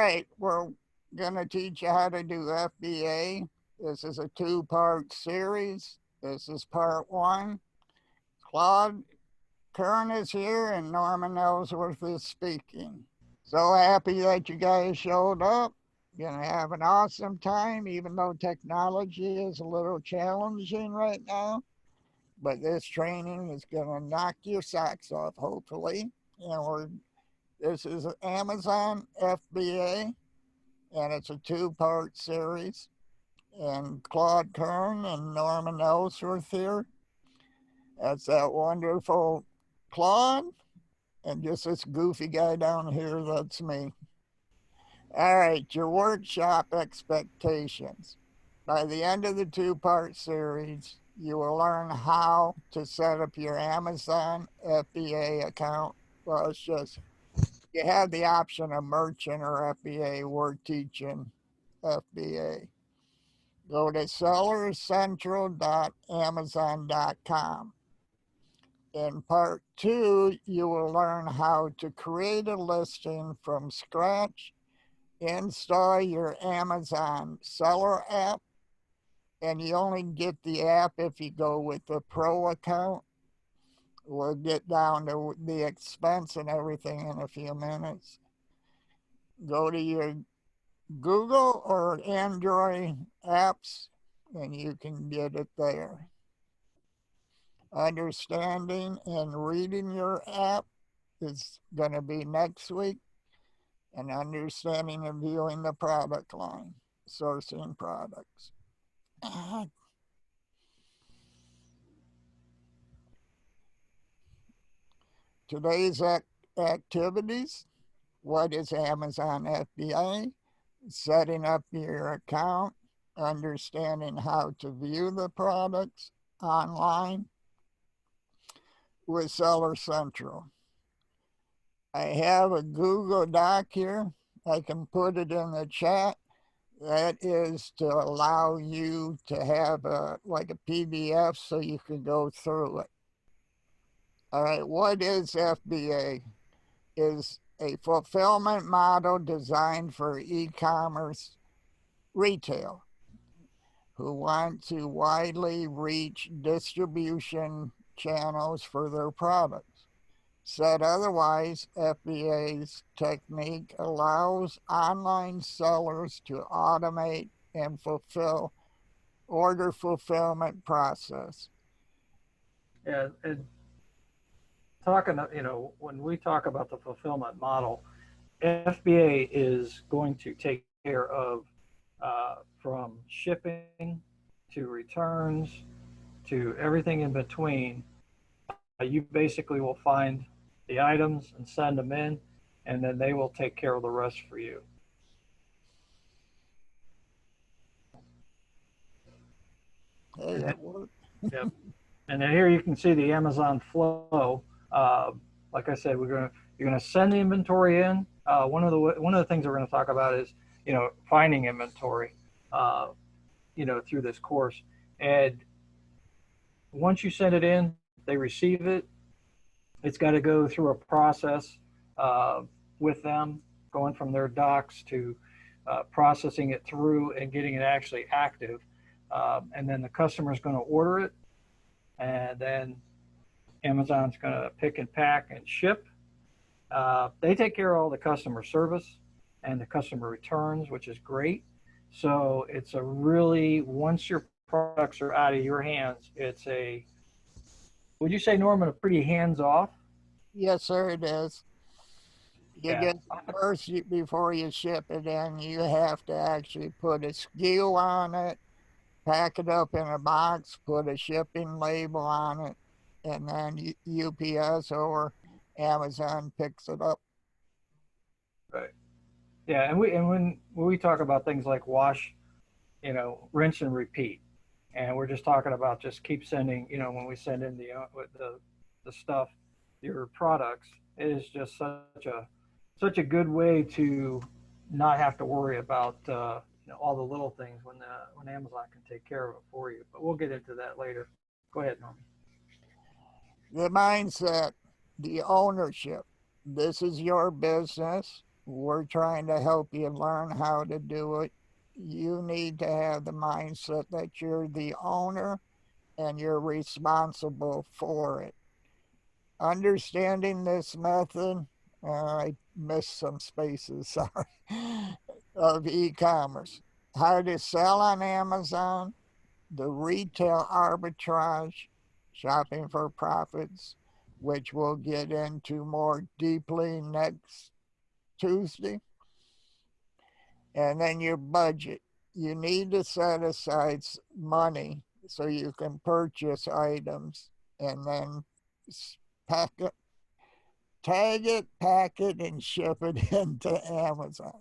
right, we're gonna teach you how to do FBA. This is a two-part series. This is part one. Claude Kern is here and Norman Ellsworth is speaking. So happy that you guys showed up. Gonna have an awesome time, even though technology is a little challenging right now. But this training is gonna knock your socks off, hopefully. This is Amazon FBA, and it's a two-part series. And Claude Kern and Norman Ellsworth here. That's that wonderful Claude, and just this goofy guy down here, that's me. All right, your workshop expectations. By the end of the two-part series, you will learn how to set up your Amazon FBA account. Well, it's just, you have the option of merchant or FBA. We're teaching FBA. Go to sellercentral.amazon.com. In part two, you will learn how to create a listing from scratch, install your Amazon seller app, and you only get the app if you go with the pro account. We'll get down to the expense and everything in a few minutes. Go to your Google or Android apps and you can get it there. Understanding and reading your app is going to be next week, and understanding and viewing the product line, sourcing products. Today's activities: what is Amazon FBA? Setting up your account, understanding how to view the products online with Seller Central. I have a Google Doc here. I can put it in the chat. That is to allow you to have like a PDF so you can go through it. All right, what is FBA? Is a fulfillment model designed for e-commerce retail who want to widely reach distribution channels for their products. Said otherwise, FBA's technique allows online sellers to automate and fulfill order fulfillment process. Yeah, and talking, when we talk about the fulfillment model, FBA is going to take care of from shipping to returns to everything in between. You basically will find the items and send them in, and then they will take care of the rest for you. Hey, that worked. Yep. And then here you can see the Amazon flow. Like I said, you're gonna send the inventory in. One of the things we're going to talk about is finding inventory. Through this course, and once you send it in, they receive it. It's got to go through a process with them, going from their docs to processing it through and getting it actually active. And then the customer is going to order it, and then Amazon's going to pick and pack and ship. They take care of all the customer service and the customer returns, which is great. So it's a really, once your products are out of your hands, would you say, Norman, a pretty hands off? Yes, sir, it is. You Yeah. get first before you ship it in, you have to actually put a SKU on it, pack it up in a box, put a shipping label on it, and then UPS or Amazon picks it up. Right. Yeah, and when we talk about things like wash, rinse and repeat, and we're just talking about just keep sending. When we send in the stuff, your products, it is just such a good way to not have to worry about all the little things when Amazon can take care of it for you. But we'll get into that later. Go ahead, Norman. The mindset, the ownership. This is your business. We're trying to help you learn how to do it. You need to have the mindset that you're the owner and you're responsible for it. Understanding this method, I missed some spaces, sorry, of e-commerce. How to sell on Amazon, the retail arbitrage, shopping for profits, which we'll get into more deeply next Tuesday. And then your budget. You need to set aside money so you can purchase items and then pack it, tag it, pack it, and ship it into Amazon.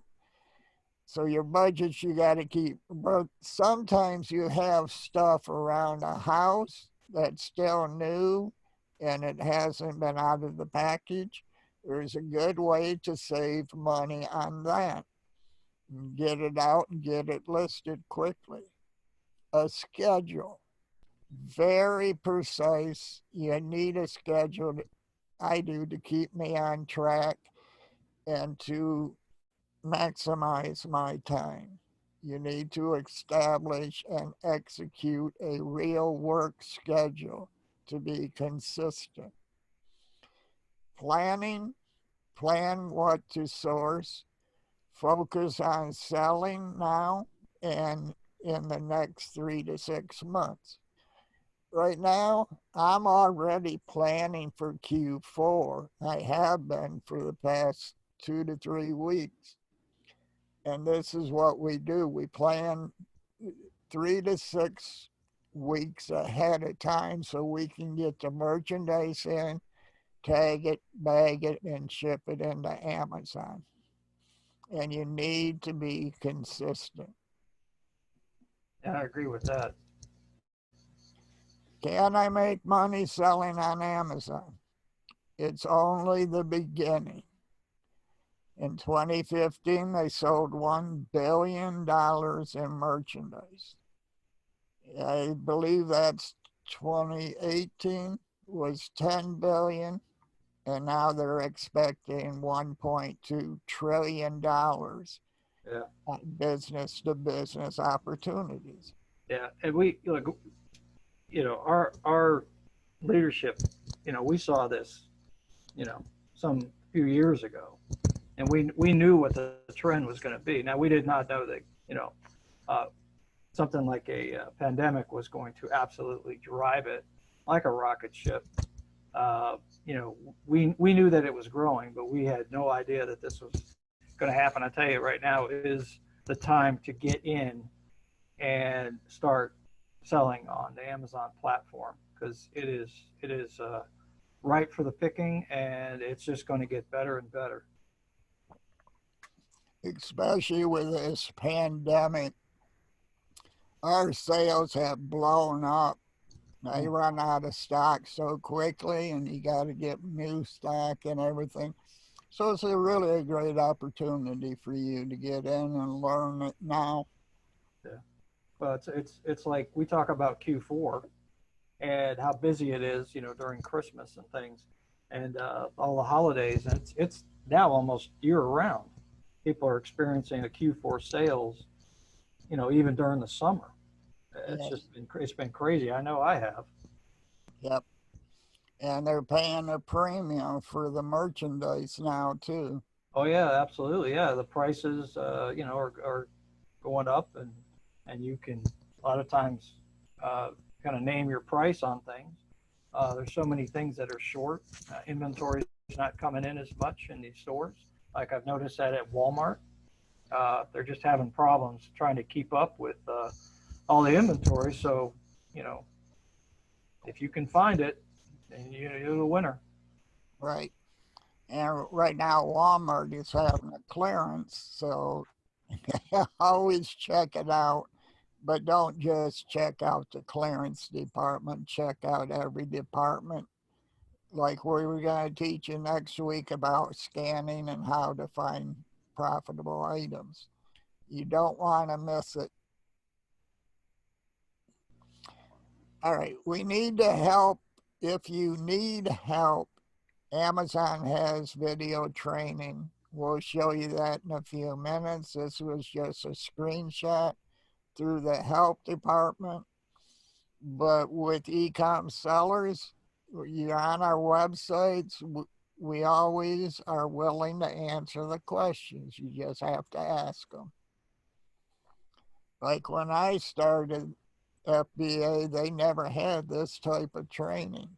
So your budgets you got to keep. But sometimes you have stuff around a house that's still new and it hasn't been out of the package. There's a good way to save money on that. Get it out and get it listed quickly. A schedule, very precise. You need a schedule. I do to keep me on track and to maximize my time. You need to establish and execute a real work schedule to be consistent. Planning, plan what to source, focus on selling now and in the next 3 to 6 months. Right now, I'm already planning for Q4. I have been for the past 2 to 3 weeks. And this is what we do. We plan 3 to 6 weeks ahead of time so we can get the merchandise in, tag it, bag it, and ship it into Amazon. And you need to be consistent. Yeah, I agree with that. Can I make money selling on Amazon? It's only the beginning. In 2015, they sold $1 billion in merchandise. I believe that's 2018 was 10 billion, and now they're expecting 1.2 trillion dollars Yeah, on business to business opportunities. yeah, and we look, our leadership, we saw this, some few years ago, and we knew what the trend was going to be. Now we did not know that, uh, something like a pandemic was going to absolutely drive it like a rocket ship. Uh, we knew that it was growing, but we had no idea that this was going to happen. I tell you right now is the time to get in and start selling on the Amazon platform because it is ripe for the picking, and it's just going to get better and better. Especially with this pandemic, our sales have blown up. They Mm. run out of stock so quickly, and you got to get new stock and everything. So it's really a great opportunity for you to get in and learn it now. Yeah, but it's like we talk about Q4 and how busy it is, during Christmas and things, and all the holidays. And it's now almost year round. People are experiencing a Q4 sales, even during the summer. Yes. It's been crazy. I know I have. Yep. And they're paying a premium for the merchandise now too. Oh yeah, absolutely. Yeah, the prices, are going up, and you can a lot of times kind of name your price on things. There's so many things that are short. Inventory is not coming in as much in these stores. Like I've noticed that at Walmart, they're just having problems trying to keep up with all the inventory. So, you know, if you can find it, then you're the winner. Right. And right now Walmart is having a clearance, so always check it out. But don't just check out the clearance department, check out every department. Like we were going to teach you next week about scanning and how to find profitable items. You don't want to miss it. All right, we need to help. If you need help, Amazon has video training We'll show you that in a few minutes. This was just a screenshot through the help department. But with eCom sellers, you're on our websites. We always are willing to answer the questions. You just have to ask them. Like when I started FBA, they never had this type of training.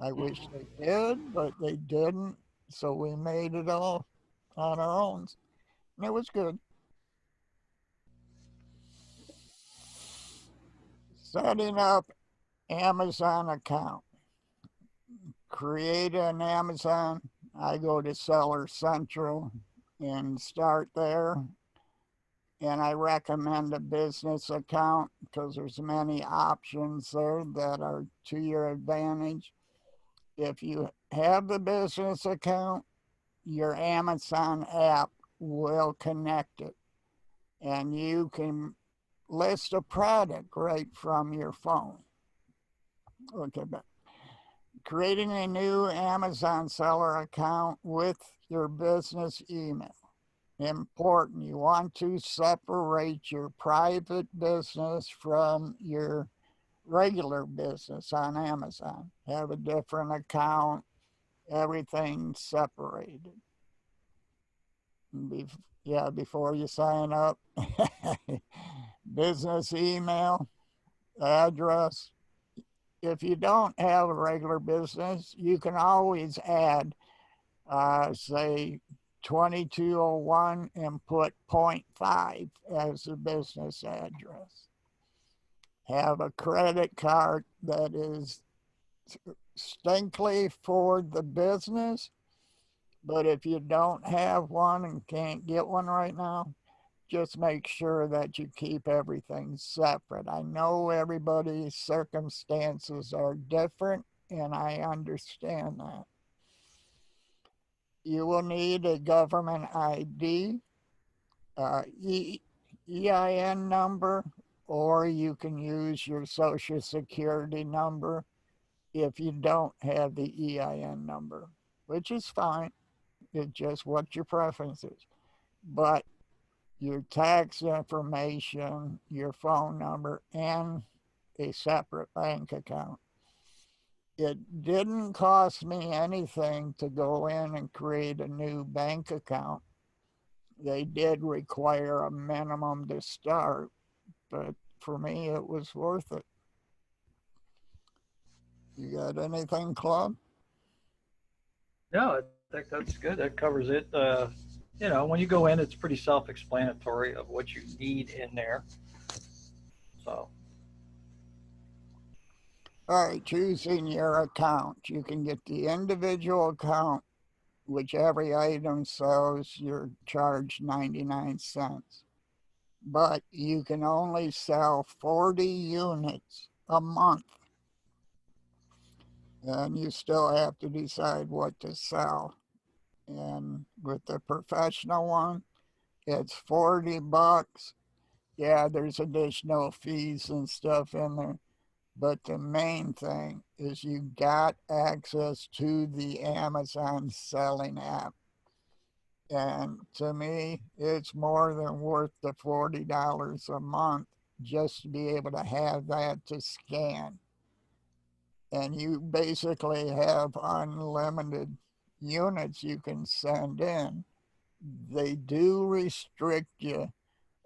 I wish they did, but they didn't. So we made it all on our own. And it was good. Setting up Amazon account. Create an Amazon. I go to Seller Central and start there. And I recommend a business account because there's many options there that are to your advantage. If you have the business account, your Amazon app will connect it and you can list a product right from your phone. Okay, but creating a new Amazon seller account with your business email. Important. You want to separate your private business from your regular business on Amazon. Have a different account, everything separated. Yeah, before you sign up, business email, address. If you don't have a regular business, you can always add, say, 2201 and put .5 as the business address. Have a credit card that is distinctly for the business, but if you don't have one and can't get one right now, just make sure that you keep everything separate. I know everybody's circumstances are different, and I understand that. You will need a government ID, EIN number, or you can use your social security number if you don't have the EIN number, which is fine. It's just what your preference is. But your tax information, your phone number, and a separate bank account. It didn't cost me anything to go in and create a new bank account. They did require a minimum to start, but for me, it was worth it. You got anything, Club? No, I think that's good. That covers it. When you go in, it's pretty self-explanatory of what you need in there. So, All right, choosing your account. You can get the individual account, which every item sells, you're charged 99 cents. But you can only sell 40 units a month, and you still have to decide what to sell. And with the professional one, it's 40 bucks. Yeah, there's additional fees and stuff in there. But the main thing is you got access to the Amazon selling app. And to me, it's more than worth the $40 a month just to be able to have that to scan. And you basically have unlimited units you can send in. They do restrict you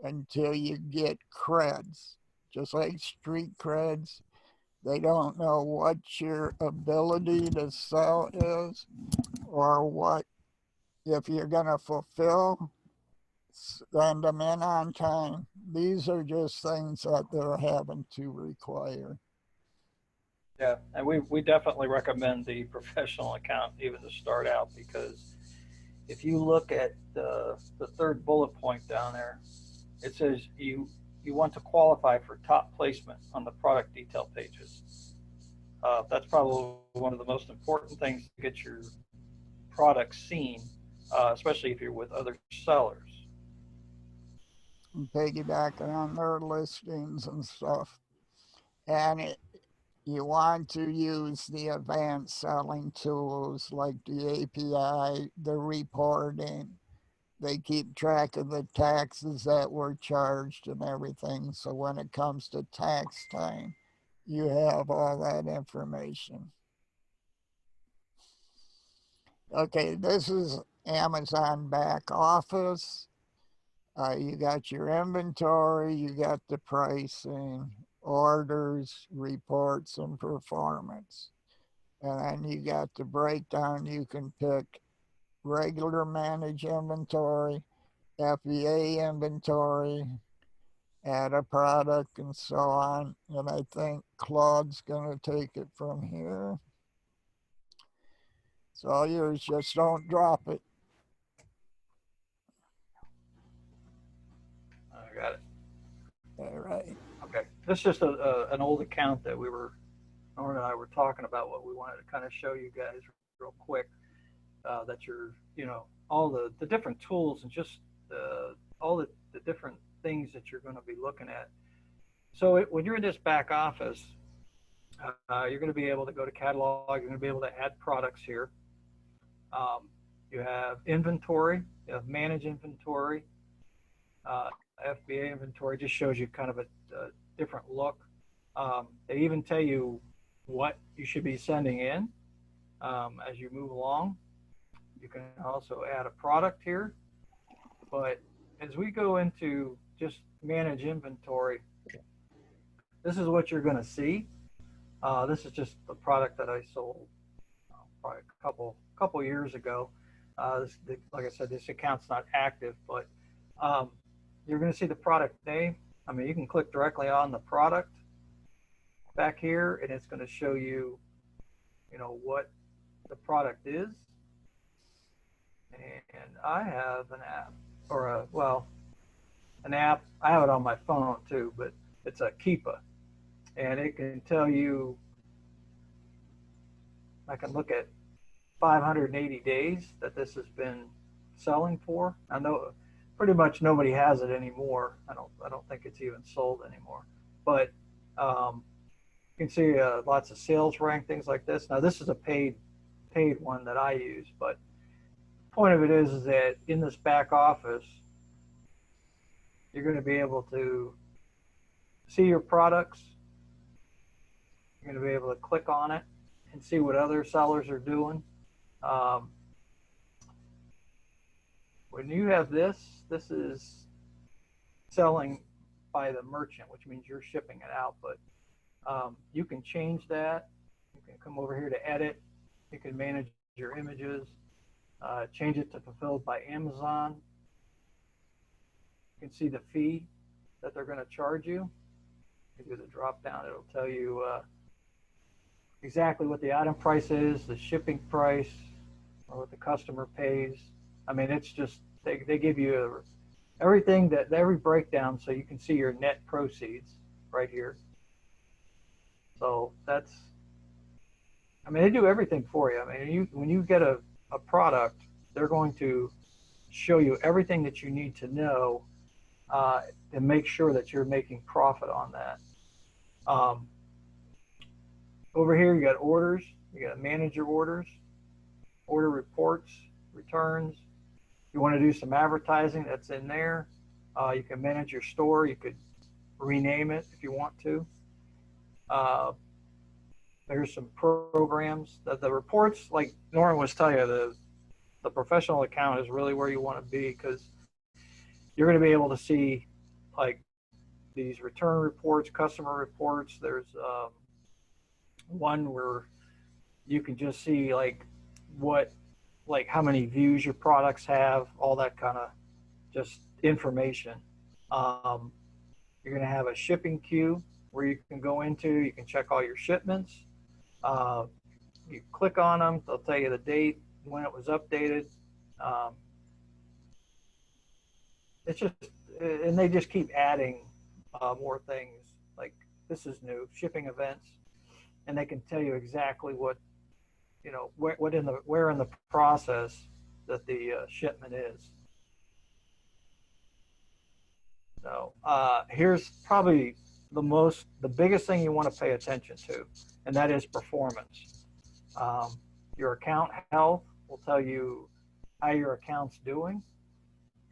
until you get creds, just like street creds. They don't know what your ability to sell is or what, if you're going to fulfill, send them in on time. These are just things that they're having to require. yeah, and we definitely recommend the professional account even to start out because if you look at the third bullet point down there, it says you want to qualify for top placement on the product detail pages. That's probably one of the most important things to get your product seen, especially if you're with other sellers. And piggybacking on their listings and stuff. And you want to use the advanced selling tools like the API, the reporting. they keep track of the taxes that were charged and everything. So when it comes to tax time, you have all that information. Okay, this is Amazon back office. You got your inventory, you got the pricing, orders, reports, and performance. And then you got the breakdown. You can pick regular manage inventory, FBA inventory, add a product, and so on. And I think Claude's going to take it from here. It's all yours. Just don't drop it. I got it. All right. Okay. This is just an old account that Norm and I were talking about what we wanted to kind of show you guys real quick. That you're, all the different tools and just all the different things that you're going to be looking at. So when you're in this back office, you're going to be able to go to catalog. You're going to be able to add products here. You have inventory. You have manage inventory. FBA inventory just shows you kind of a different look. They even tell you what you should be sending in as you move along. You can also add a product here. But as we go into just manage inventory, this is what you're going to see. This is just the product that I sold probably a couple years ago. Like I said, this account's not active, but you're going to see the product name. I mean, you can click directly on the product back here, and it's going to show you, what the product is. And I have an app, or an app. I have it on my phone too, but it's a Keepa, and it can tell you. I can look at 580 days that this has been selling for. I know pretty much nobody has it anymore. I don't think it's even sold anymore. But you can see lots of sales rank, things like this. Now this is a paid one that I use, but the point of it is that in this back office, you're going to be able to see your products. You're going to be able to click on it and see what other sellers are doing. When you have this is selling by the merchant, which means you're shipping it out. But you can change that. You can come over here to edit. You can manage your images, change it to fulfilled by Amazon. You can see the fee that they're going to charge you. You do the drop down, it'll tell you exactly what the item price is, the shipping price, or what the customer pays. I mean, it's just, they give you everything, every breakdown, so you can see your net proceeds right here. So that's, I mean, they do everything for you. I mean, when you get a product, they're going to show you everything that you need to know to make sure that you're making profit on that. Over here, you got orders. You got manage your orders, order reports, returns. You want to do some advertising, that's in there. You can manage your store. You could rename it if you want to. There's some programs. The reports, like Norman was telling you, the professional account is really where you want to be, because you're going to be able to see like these return reports, customer reports. There's one where you can just see like how many views your products have, all that kind of just information. You're going to have a shipping queue where you can go into, you can check all your shipments. You click on them, they'll tell you the date, when it was updated. It's just, and they just keep adding more things. Like this is new, shipping events, and they can tell you exactly what, where in the process that the shipment is. So here's probably the biggest thing you want to pay attention to, and that is performance. Your account health will tell you how your account's doing.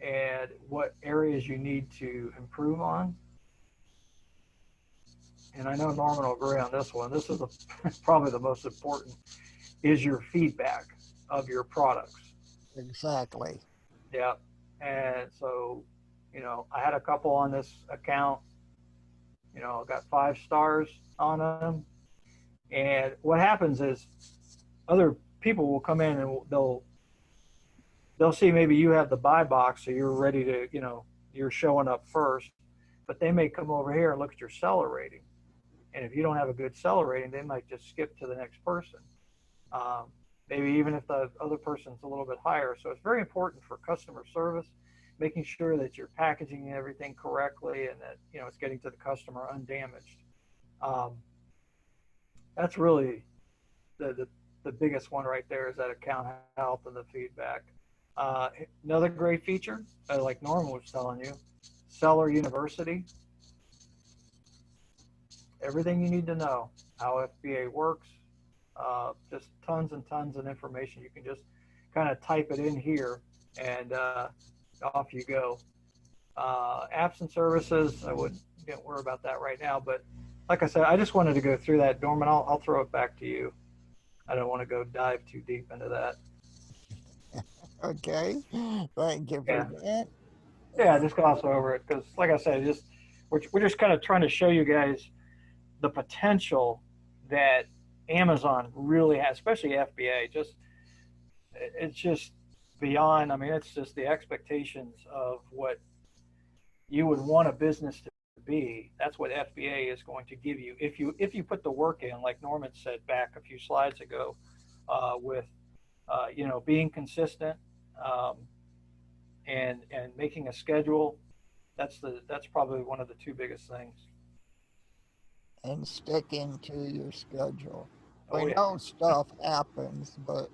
and what areas you need to improve on. And I know Norman will agree on this one. This is probably the most important, is your feedback of your products. Exactly. Yeah. And so, I had a couple on this account, got 5 stars on them. And what happens is other people will come in and they'll see maybe you have the buy box, so you're ready to, you're showing up first, but they may come over here and look at your seller rating. And if you don't have a good seller rating, they might just skip to the next person. Um, Maybe even if the other person's a little bit higher. So it's very important for customer service, making sure that you're packaging everything correctly and that, it's getting to the customer undamaged. Um, that's really the biggest one right there, is that account health and the feedback. Uh, Another great feature, like Norman was telling you, Seller University, everything you need to know, how FBA works, just tons and tons of information. You can just kind of type it in here and off you go. Apps and services, I wouldn't worry about that right now, but like I said, I just wanted to go through that. Norman, I'll throw it back to you. I don't want to go dive too deep into that. Okay. Thank you for Yeah, that. yeah, just gloss over it because, like I said, just we're just kind of trying to show you guys the potential that Amazon really has, especially FBA. Just it's just beyond. I mean, it's just the expectations of what you would want a business to be. That's what FBA is going to give you if you put the work in, like Norman said back a few slides ago, with being consistent, um, and making a schedule. That's probably one of the two biggest things. And sticking to your schedule. Oh We yeah. know stuff happens, but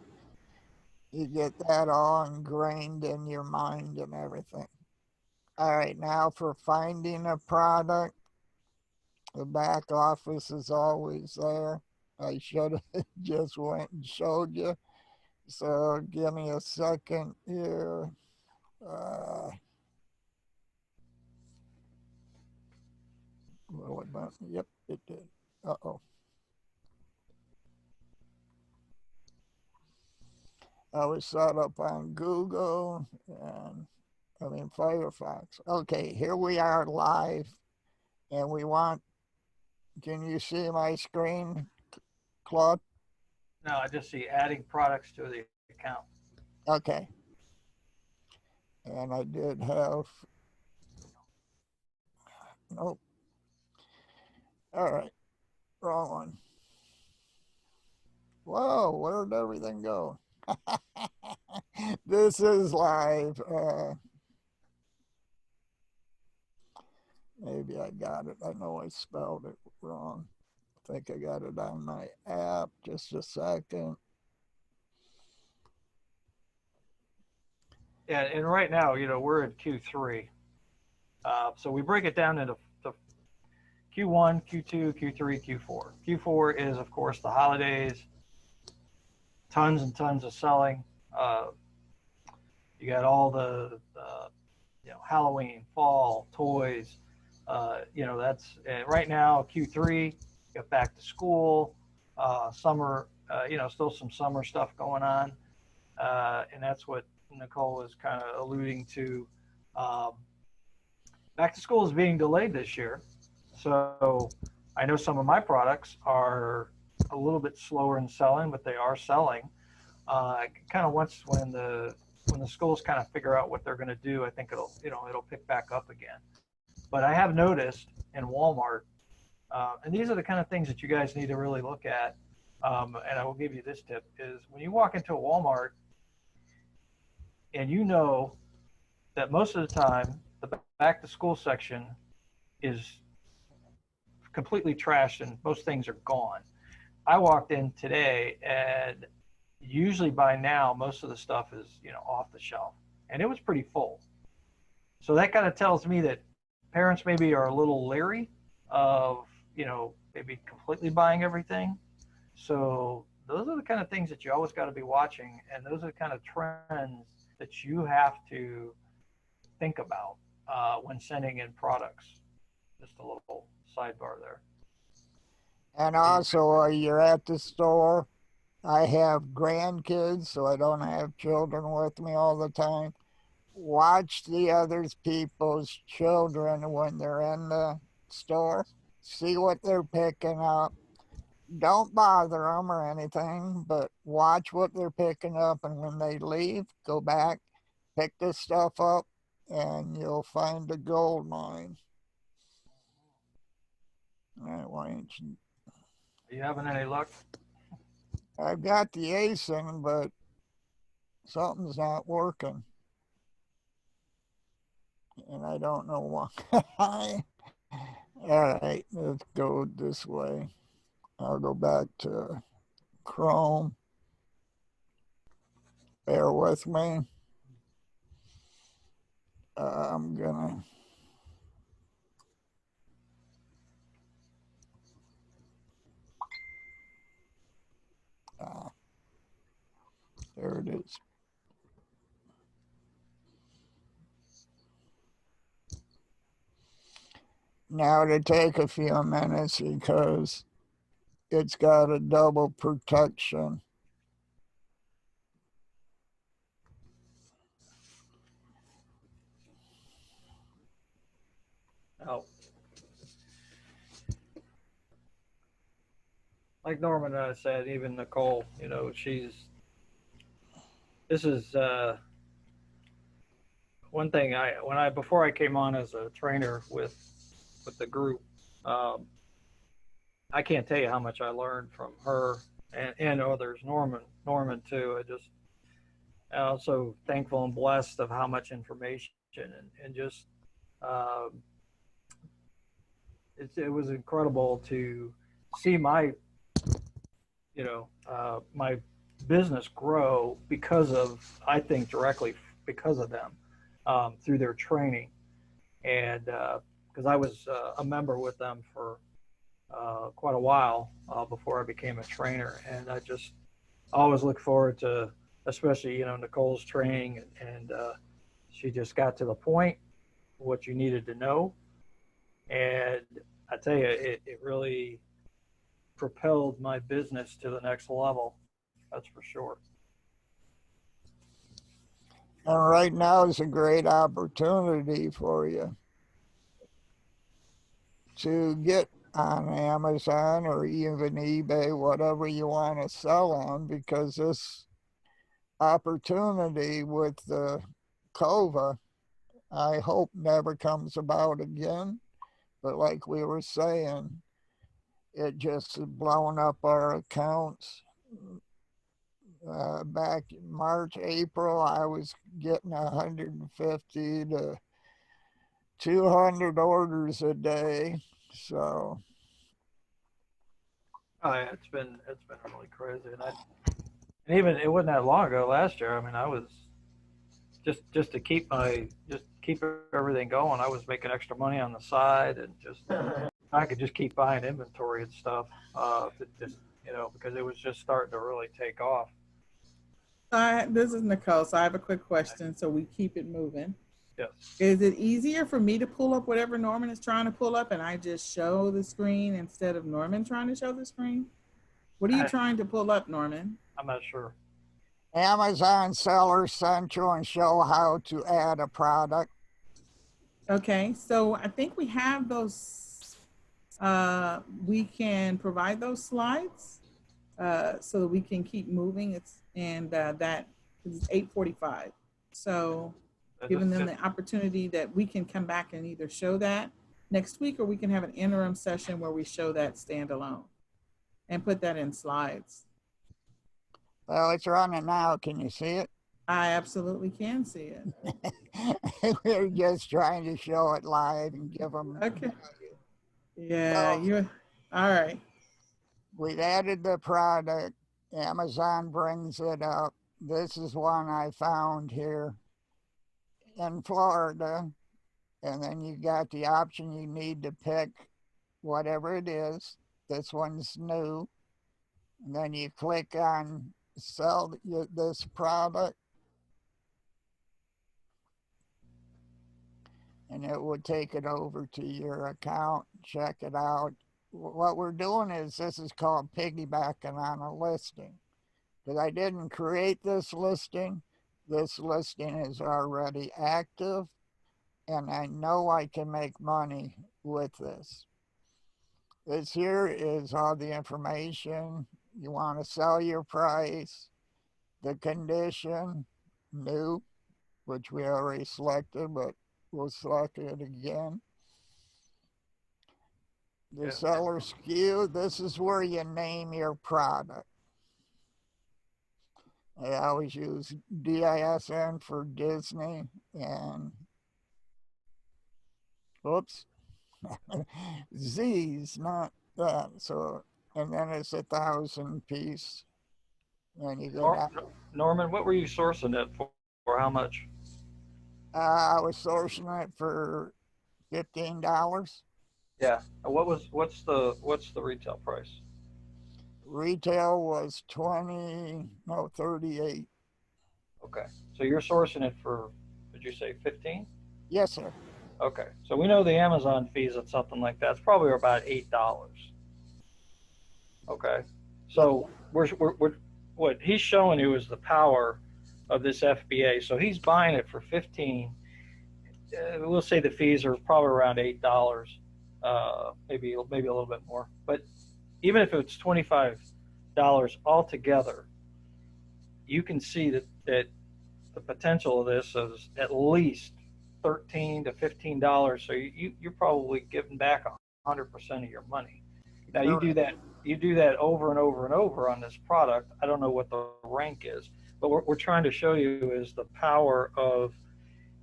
you get that all ingrained in your mind and everything. All right, now for finding a product, the back office is always there. I should have just went and showed you. So give me a second here. Uh, well, yep, it did. Uh-oh. I was set up on Google and Firefox. Okay, here we are live, and we want. Can you see my screen, Claude? No, I just see adding products to the account. Okay, and I did have. Nope. All right, wrong one. Whoa, where did everything go? This is live. Maybe I got it. I know I spelled it wrong. I think I got it on my app. Just a second. Yeah, and right now, we're in Q3. So we break it down into the Q1, Q2, Q3, Q4. Q4 is, of course, the holidays, tons and tons of selling. Uh, you got all the Halloween, fall, toys. That's right now Q3. You got back to school, summer. Still some summer stuff going on, and that's what Nicole was kind of alluding to. Um, Back to school is being delayed this year, so I know some of my products are a little bit slower in selling, but they are selling. Kind of once when the schools kind of figure out what they're going to do, I think it'll pick back up again. But I have noticed in Walmart, and these are the kind of things that you guys need to really look at. And I will give you this tip: is when you walk into a Walmart and you know that most of the time the back to school section is completely trashed and most things are gone. I walked in today and usually by now most of the stuff is off the shelf and it was pretty full. So that kind of tells me that parents maybe are a little leery of maybe completely buying everything. So those are the kind of things that you always got to be watching, and those are the kind of trends that you have to think about when sending in products. Just a little sidebar there. And also, you're at the store. I have grandkids, so I don't have children with me all the time. Watch the other people's children when they're in the store. See what they're picking up. Don't bother them or anything, but watch what they're picking up. And when they leave, go back, pick this stuff up, and you'll find a gold mine. All right, why ain't you? Are you having any luck? I've got the ASIN, but something's not working. And I don't know why. All right, let's go this way. I'll go back to Chrome. Bear with me. I'm gonna. Uh, there it is. Now to take a few minutes because it's got a double protection. Oh, like Norman said, even Nicole, this is one thing before I came on as a trainer with the group, um, I can't tell you how much I learned from her and others, Norman too. I'm also thankful and blessed of how much information and just um, it was incredible to see my business grow because of, I think directly because of them, through their training. And because I was a member with them for quite a while before I became a trainer. And I just always look forward to, especially, Nicole's training. And she just got to the point, what you needed to know. And I tell you, it really propelled my business to the next level. That's for sure. And right now is a great opportunity for you to get on Amazon or even eBay, whatever you want to sell on, because this opportunity with the COVA, I hope never comes about again. But like we were saying, it just blown up our accounts. Back in March, April, I was getting 150 to 200 orders a day. So, Oh, yeah, it's been really crazy, and even it wasn't that long ago last year. I mean, I was just to keep everything going. I was making extra money on the side, and just I could just keep buying inventory and stuff, to just because it was just starting to really take off. This is Nicole. So I have a quick question so we keep it moving. Yes. Is it easier for me to pull up whatever Norman is trying to pull up and I just show the screen instead of Norman trying to show the screen? What are you trying to pull up, Norman? I'm not sure. Amazon Seller Central and show how to add a product. Okay, so I think we have those. We can provide those slides so that we can keep moving. That is 8:45. So giving them the opportunity that we can come back and either show that next week or we can have an interim session where we show that standalone and put that in slides. Well, it's running now. Can you see it? I absolutely can see it. We're just trying to show it live and give them. Okay. Yeah, you're all right. We've added the product. Amazon brings it up. This is one I found here in Florida. And then you got the option you need to pick whatever it is. This one's new. And then you click on sell this product. and it would take it over to your account, check it out. What we're doing is this is called piggybacking on a listing. Because I didn't create this listing is already active, and I know I can make money with this. This here is all the information. You want to sell your price, the condition, new, which we already selected, but we'll select it again. The seller SKU, this is where you name your product. I always use DISN for Disney and, oops, Z's, not that. So, and then it's 1,000 piece. Then you go down. Norman, what were you sourcing it for? For how much? I was sourcing it for $15. Yeah. What's the retail price? Retail was 20, no, 38. Okay. So you're sourcing it for, did you say 15? Yes, sir. Okay. So we know the Amazon fees at something like that's probably about $8. Okay. So we're what he's showing you is the power of this FBA. So he's buying it for 15. We'll say the fees are probably around $8, maybe a little bit more. But even if it's $25 altogether, you can see that the potential of this is at least $13 to $15. So you're probably giving back 100% of your money. Now you do that over and over and over on this product. I don't know what the rank is, but what we're trying to show you is the power of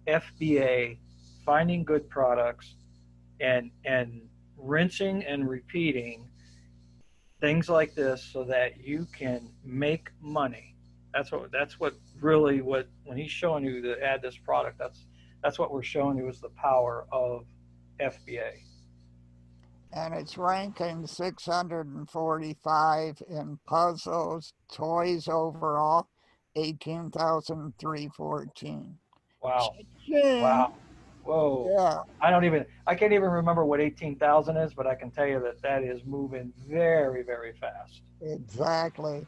FBA finding good products and rinsing and repeating things like this so that you can make money. That's what really what when he's showing you to add this product, that's what we're showing you is the power of FBA. And it's ranking 645 in puzzles, toys overall, 18,314. Wow. Ching. Wow. Whoa. Yeah, I can't even remember what 18,000 is, but I can tell you that is moving very, very fast. exactly.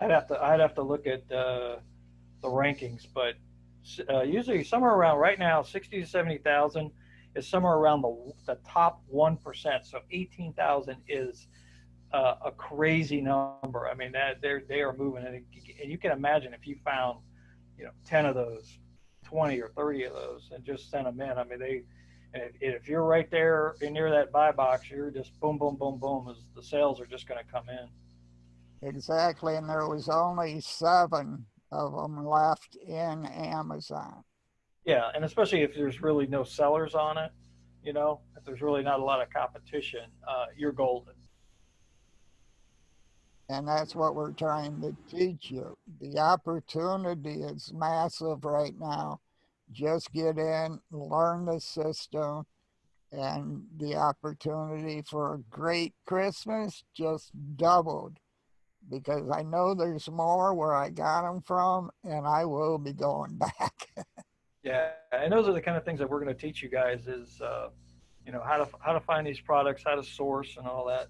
I'd have to look at the rankings, but usually somewhere around right now, 60 to 70,000 is somewhere around the top 1%. So 18,000 is a crazy number. I mean, that they are moving, and you can imagine if you found, 10 of those, 20 or 30 of those, and just sent them in. I mean, and if you're right there near that buy box, you're just boom, boom, boom, boom, as the sales are just going to come in. Exactly. And there was only 7 of them left in Amazon. Yeah, and especially if there's really no sellers on it, if there's really not a lot of competition, you're golden. And that's what we're trying to teach you. The opportunity is massive right now. Just get in, learn the system, and the opportunity for a great Christmas just doubled because I know there's more where I got them from, and I will be going back. Yeah, and those are the kind of things that we're going to teach you guys is, how to find these products, how to source, and all that.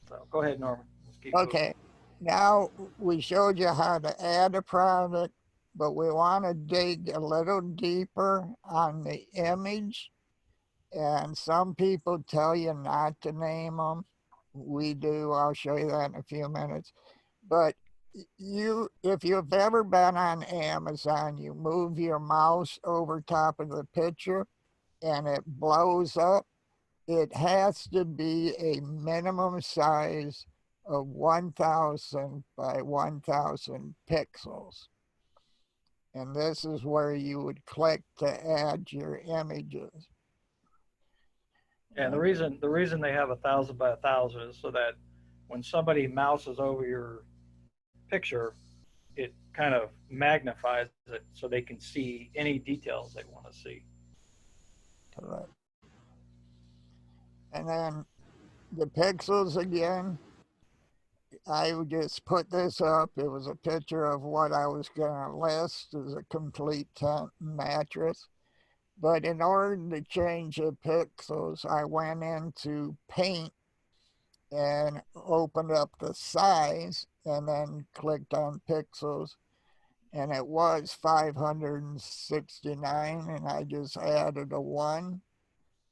So go ahead, Norman. Let's keep moving. Okay, now we showed you how to add a product, but we want to dig a little deeper on the image. And some people tell you not to name them. We do. I'll show you that in a few minutes. But if you've ever been on Amazon, you move your mouse over top of the picture and it blows up. It has to be a minimum size of 1,000 by 1,000 pixels. And this is where you would click to add your images. And the reason they have 1,000 by 1,000 is so that when somebody mouses over your picture, it kind of magnifies it so they can see any details they want to see. Correct. And then the pixels again, I would just put this up. It was a picture of what I was going to list as a complete tent mattress. But in order to change the pixels, I went into Paint and opened up the size and then clicked on pixels, and it was 569, and I just added a 1.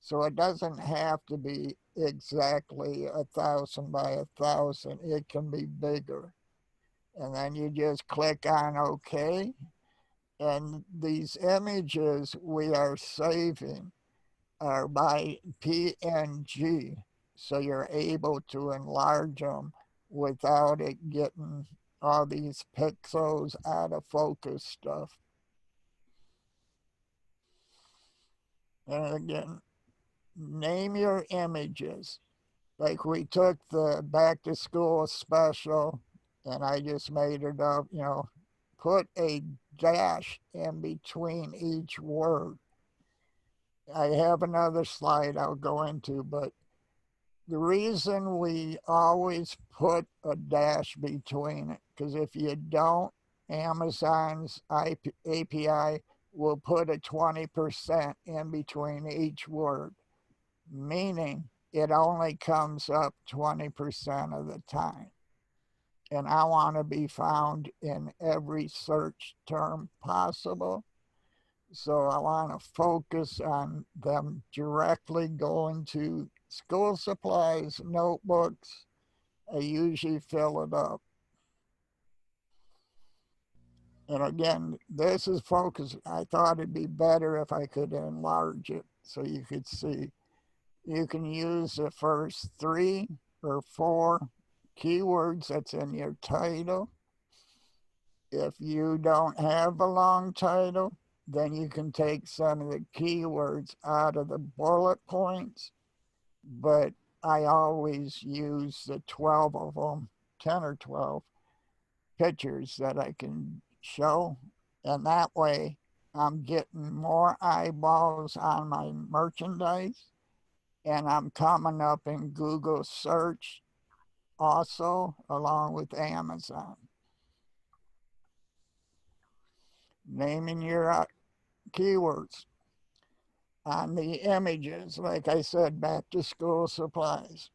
So it doesn't have to be exactly 1,000 by 1,000. It can be bigger. And then you just click on OK. And these images we are saving are by PNG. So you're able to enlarge them without it getting all these pixels out of focus stuff. And again, name your images. Like we took the back to school special and I just made it up, put a dash in between each word. I have another slide I'll go into, but the reason we always put a dash between it, because if you don't, Amazon's API will put a 20% in between each word, meaning it only comes up 20% of the time. And I want to be found in every search term possible. So I want to focus on them directly going to school supplies, notebooks. I usually fill it up. And again, this is focus. I thought it'd be better if I could enlarge it so you could see. You can use the first 3 or 4 keywords that's in your title. If you don't have a long title, then you can take some of the keywords out of the bullet points. But I always use the 12 of them, 10 or 12 pictures that I can show. And that way I'm getting more eyeballs on my merchandise, and I'm coming up in Google search also along with Amazon. Naming your keywords on the images, like I said, back to school supplies.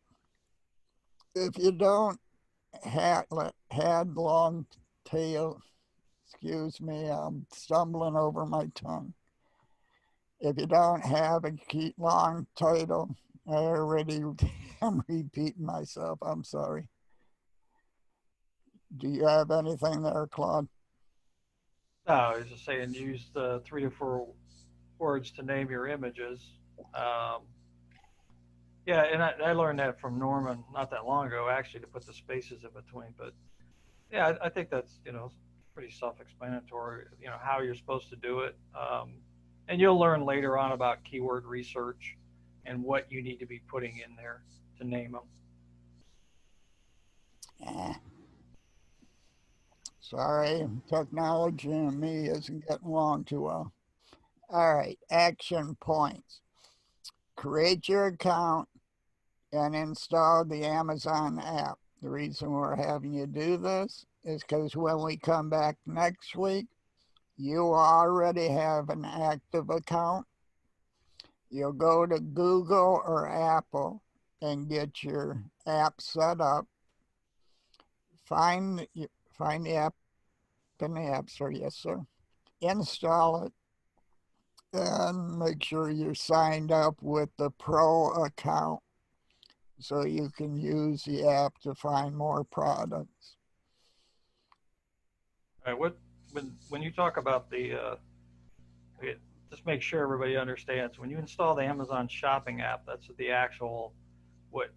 If you don't have had long tail, excuse me, I'm stumbling over my tongue. If you don't have a long title, I already am repeating myself. I'm sorry. Do you have anything there, Claude? No, I was just saying use the 3 to 4 words to name your images. Um, yeah, and I learned that from Norman not that long ago, actually, to put the spaces in between. But yeah, I think that's pretty self-explanatory. How you're supposed to do it, and you'll learn later on about keyword research and what you need to be putting in there to name them. Eh, sorry, technology and me isn't getting along too well. All right, action points. Create your account and install the Amazon app. The reason we're having you do this is because when we come back next week, you already have an active account. You'll go to Google or Apple and get your app set up. Find find the app in the App Store, yes, sir. Install it and make sure you're signed up with the Pro account so you can use the app to find more products. All right, when you talk about okay, just make sure everybody understands when you install the Amazon Shopping app, that's the actual what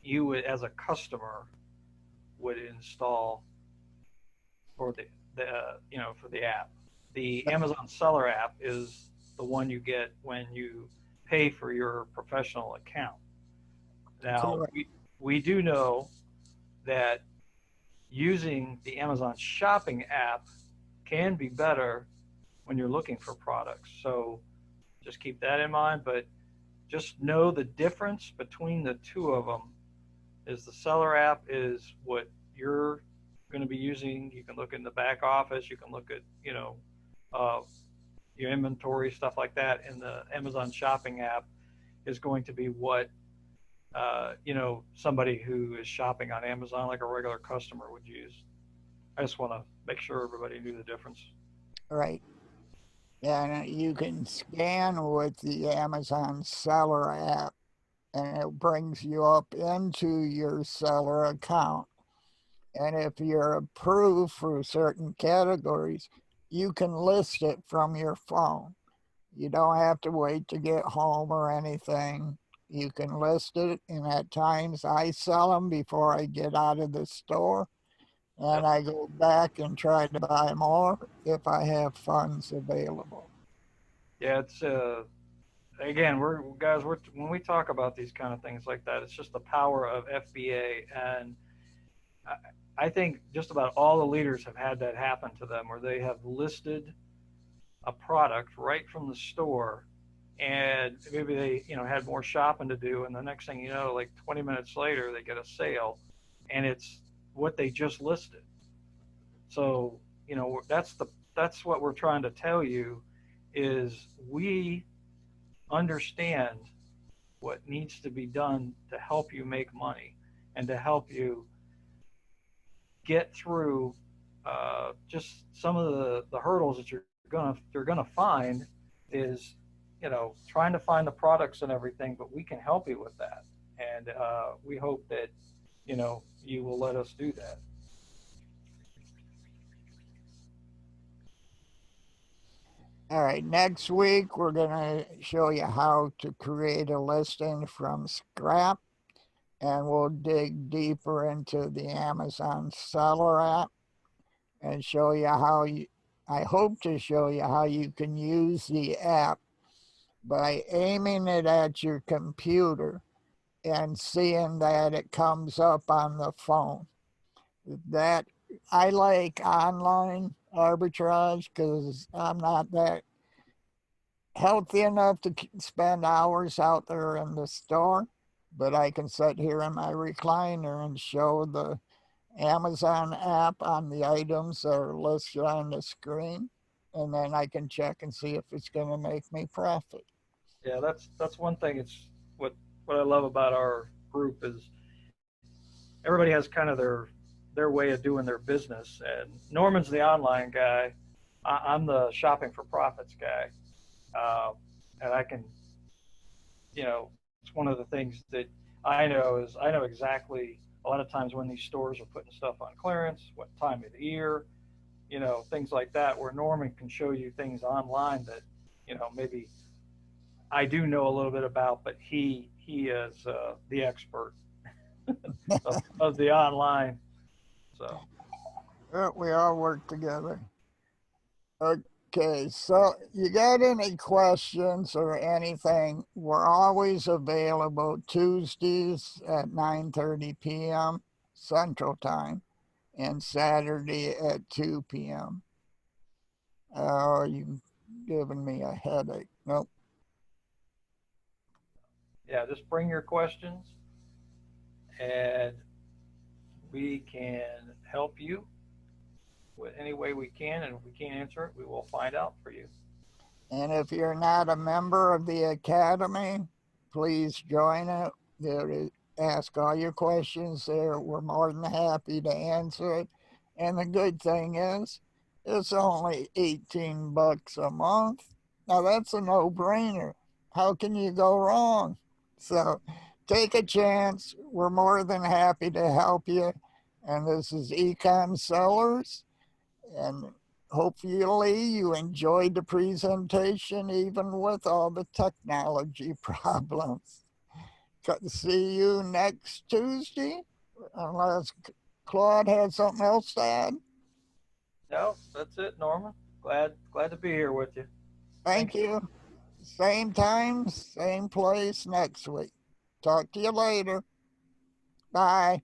you would, as a customer, would install for the app. The Amazon Seller app is the one you get when you pay for your professional account. Now, Correct. we do know that using the Amazon Shopping app can be better when you're looking for products. So just keep that in mind. But just know the difference between the two of them is the Seller app is what you're going to be using. You can look in the back office. You can look at uh, your inventory, stuff like that, in the Amazon shopping app is going to be what somebody who is shopping on Amazon like a regular customer would use. I just want to make sure everybody knew the difference. Right. And you can scan with the Amazon seller app, and it brings you up into your seller account. And if you're approved for certain categories, you can list it from your phone. You don't have to wait to get home or anything. You can list it, and at times I sell them before I get out of the store, and Yep. I go back and try to buy more if I have funds available. Yeah, it's again, we're when we talk about these kind of things like that, it's just the power of FBA, and I think just about all the leaders have had that happen to them, where they have listed a product right from the store, and maybe they had more shopping to do, and the next thing you know, like 20 minutes later, they get a sale, and it's what they just listed. So that's what we're trying to tell you is we understand what needs to be done to help you make money and to help you get through just some of the hurdles that you're gonna find is trying to find the products and everything, but we can help you with that, and we hope that you will let us do that. All right, next week we're going to show you how to create a listing from scrap, and we'll dig deeper into the Amazon seller app and show you how I hope to show you how you can use the app by aiming it at your computer and seeing that it comes up on the phone. That I like online arbitrage because I'm not that healthy enough to spend hours out there in the store, but I can sit here in my recliner and show the Amazon app on the items that are listed on the screen, and then I can check and see if it's going to make me profit. Yeah, that's one thing. It's what I love about our group is everybody has kind of their way of doing their business. And Norman's the online guy. I'm the shopping for profits guy, and I can, it's one of the things that I know is I know exactly a lot of times when these stores are putting stuff on clearance, what time of the year, things like that. Where Norman can show you things online that maybe I do know a little bit about, but he is the expert of the online. So We all work together. Okay, so you got any questions or anything? We're always available Tuesdays at 9:30 p.m. Central Time and Saturday at 2 p.m. Oh, you giving me a headache. Nope. yeah, just bring your questions, and we can help you with any way we can. And if we can't answer it, we will find out for you. And if you're not a member of the Academy, please join it. Ask all your questions there. We're more than happy to answer it. And the good thing is, it's only 18 bucks a month. Now that's a no-brainer. How can you go wrong? So take a chance. We're more than happy to help you. And this is eCom Sellers. And hopefully you enjoyed the presentation even with all the technology problems. See you next Tuesday, unless Claude had something else to add. No, that's it, Norman. Glad to be here with you. Thank Thank you. you. Same time, same place next week. Talk to you later. Bye.